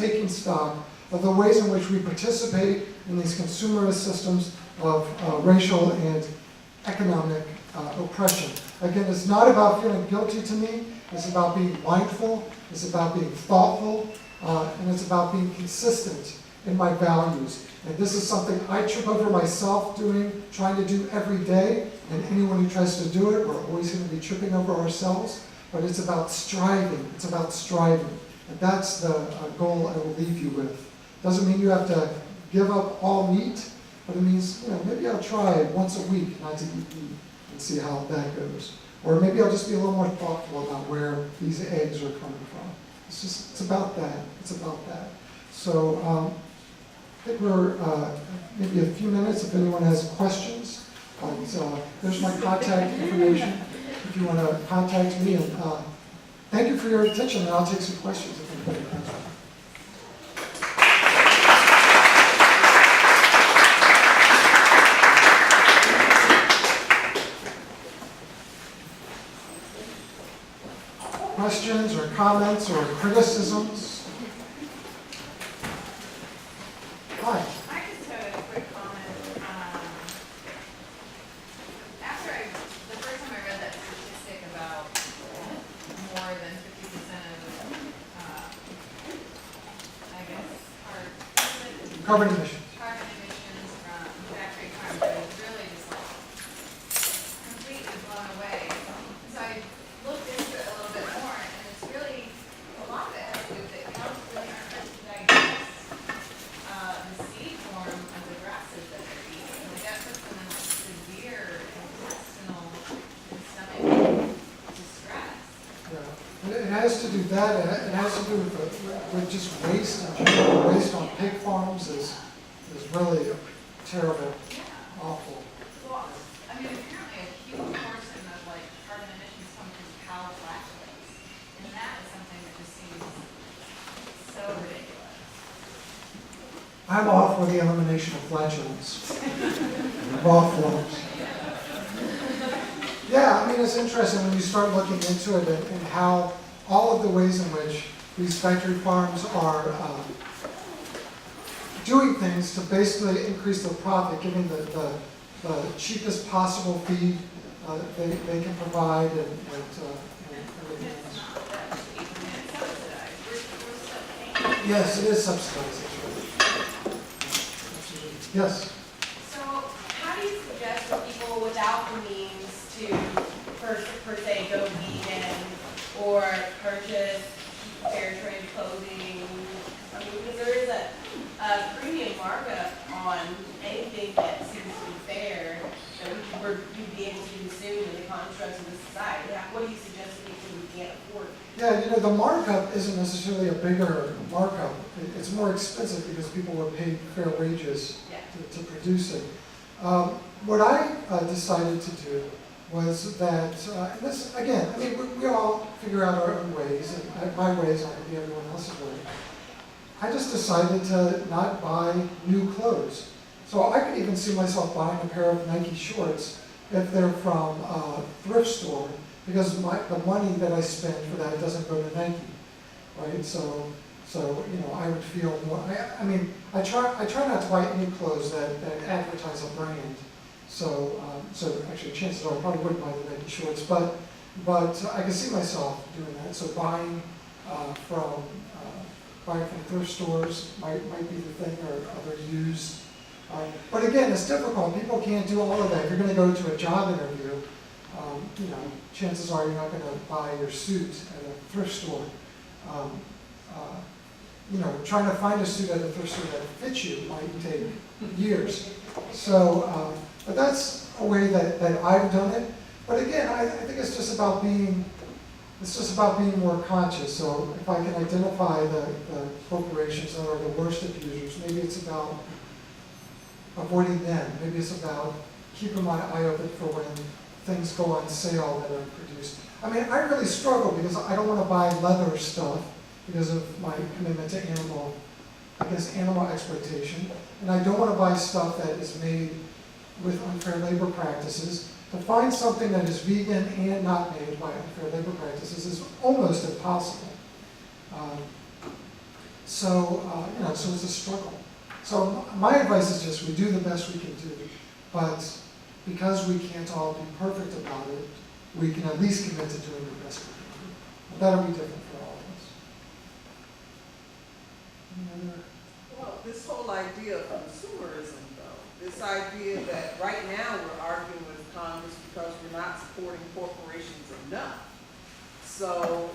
taking stock of the ways in which we participate in these consumerist systems of racial and economic oppression. Again, it's not about feeling guilty to me. It's about being mindful. It's about being thoughtful. And it's about being consistent in my values. And this is something I trip over myself trying to do every day. And anyone who tries to do it, we're always going to be tripping over ourselves. But it's about striving. It's about striving. And that's the goal I will leave you with. Doesn't mean you have to give up all meat, but it means, maybe I'll try once a week not to eat meat and see how that goes. Or maybe I'll just be a little more thoughtful about where these eggs are coming from. It's about that. It's about that. So I think we're maybe a few minutes if anyone has questions. There's my contact information if you want to contact me. And thank you for your attention, and I'll take some questions if anybody has one. Questions or comments or criticisms? Hi. I just had a quick comment. The first time I read that statistic about more than 50% of, Carbon emissions. Carbon emissions from factory farms, I was really just completely blown away. So I looked into it a little bit more, and it's really, a lot of it has to do with it. Cows really aren't meant to digest the seed form of the grasses that they're eating. Like that puts them in severe intestinal and stomach distress. Yeah. It has to do that. It has to do with just waste in general. Waste on pig farms is really terrible, awful. Well, I mean, apparently a huge portion of carbon emissions come from cow flatulence, and that is something that just seems so ridiculous. I'm all for the elimination of flatulence. Of all forms. Yeah, I mean, it's interesting when you start looking into it and how all of the ways in which these factory farms are doing things to basically increase their profit, giving the cheapest possible feed they can provide and everything else. Yes, it is subsidized. Absolutely. Yes. So, how do you suggest for people without the means to, per se, go vegan or purchase fair trade clothing? I mean, because there is a premium markup on anything that seems to be fair that you'd be able to consume in the constructs of the society. What do you suggest to people who can't afford it? Yeah, the markup isn't necessarily a bigger markup. It's more expensive because people were paid fair wages to produce it. What I decided to do was that, and this, again, I mean, we all figure out our own ways, and my ways aren't going to be everyone else's way. I just decided to not buy new clothes. So I could even see myself buying a pair of Nike shorts if they're from a thrift store, because the money that I spend for that doesn't go to Nike, right? So I would feel more. I try not to buy any clothes that advertise a brand. So actually, chances are I probably wouldn't buy the Nike shorts, but I can see myself doing that. So buying from thrift stores might be the thing, or other used. But again, it's difficult. People can't do all of that. If you're going to go to a job interview, chances are you're not going to buy your suit at a thrift store. Trying to find a suit at a thrift store that fits you might take years. So, but that's a way that I've done it. But again, I think it's just about being more conscious. So if I can identify the corporations that are the worst abusers, maybe it's about avoiding them. Maybe it's about keeping my eye open for when things go on sale that are produced. I mean, I really struggle because I don't want to buy leather stuff because of my commitment to animal exploitation. And I don't want to buy stuff that is made with unfair labor practices. To find something that is vegan and not made by unfair labor practices is almost impossible. So, so it's a struggle. So my advice is just, we do the best we can do, but because we can't all be perfect about it, we can at least commit to doing the best we can do. But that'll be different for all of us. Any other? Well, this whole idea of consumerism, though, this idea that right now we're arguing with Congress because we're not supporting corporations enough. So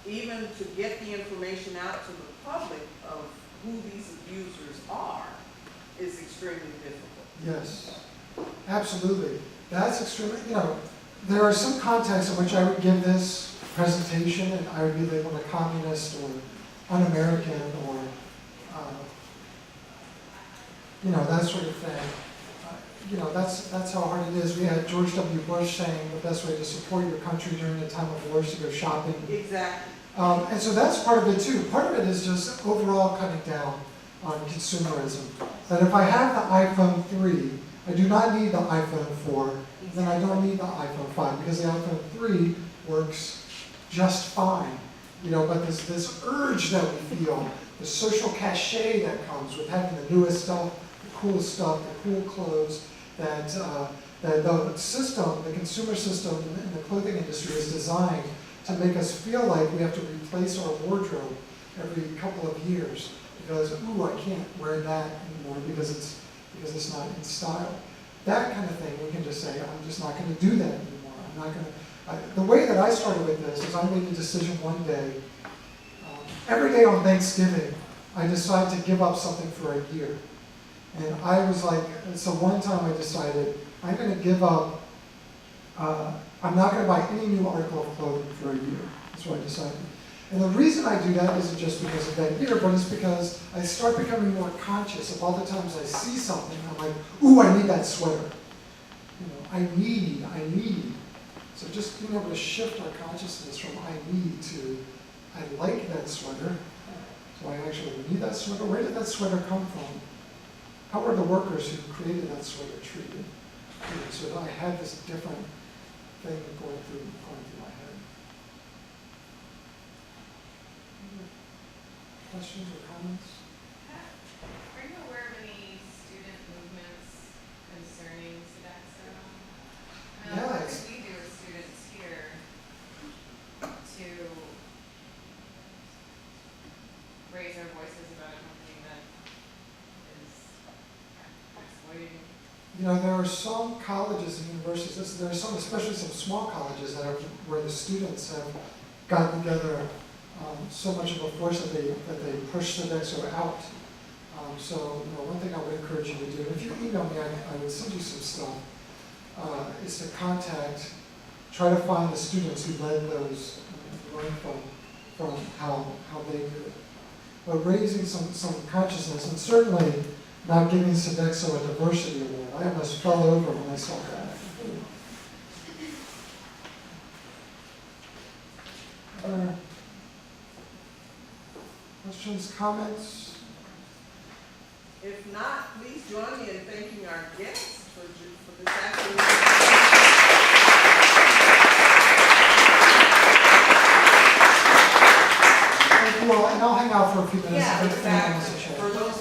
even to get the information out to the public of who these abusers are is extremely difficult. Yes, absolutely. That's extremely, there are some contexts in which I would give this presentation and I would be labeled a communist or un-American or, that sort of thing. That's how hard it is. We had George W. Bush saying the best way to support your country during a time of war is to go shopping. Exactly. And so that's part of it too. Part of it is just overall cutting down on consumerism. That if I have the iPhone 3, I do not need the iPhone 4, then I don't need the iPhone 5 because the iPhone 3 works just fine. But this urge that we feel, the social cachet that comes with having the newest stuff, the coolest stuff, the cool clothes, that the system, the consumer system in the clothing industry is designed to make us feel like we have to replace our wardrobe every couple of years because, ooh, I can't wear that anymore because it's not in style. That kind of thing, we can just say, I'm just not going to do that anymore. I'm not going to. The way that I started with this is I made a decision one day. Every day on Thanksgiving, I decided to give up something for a year. And I was like, so one time I decided, I'm going to give up, I'm not going to buy any new article of clothing for a year. That's what I decided. And the reason I do that isn't just because of that year, but it's because I start becoming more conscious of all the times I see something, I'm like, ooh, I need that sweater. I need. So just being able to shift our consciousness from I need to I like that sweater. So I actually need that sweater. Where did that sweater come from? How were the workers who created that sweater treated? So that I had this different thing going through my head. Questions or comments? Are you aware of any student movements concerning Sodexo? What Yes. could we do as students here to raise our voices about a company that is exploiting? There are some colleges and universities, there are some, especially some small colleges where the students have gotten together so much of a force that they push Sodexo out. So one thing I would encourage you to do, and if you email me, I would send you some stuff, is to try to find the students who led those, learn from how they do it. But raising some consciousness, and certainly not giving Sodexo a diversity award. I almost fell over when I saw that. Questions, comments? If not, please join me in thanking our guests for this afternoon. Thank you all, and I'll hang out for a few minutes. Yeah, if anyone wants to exactly. chat. For those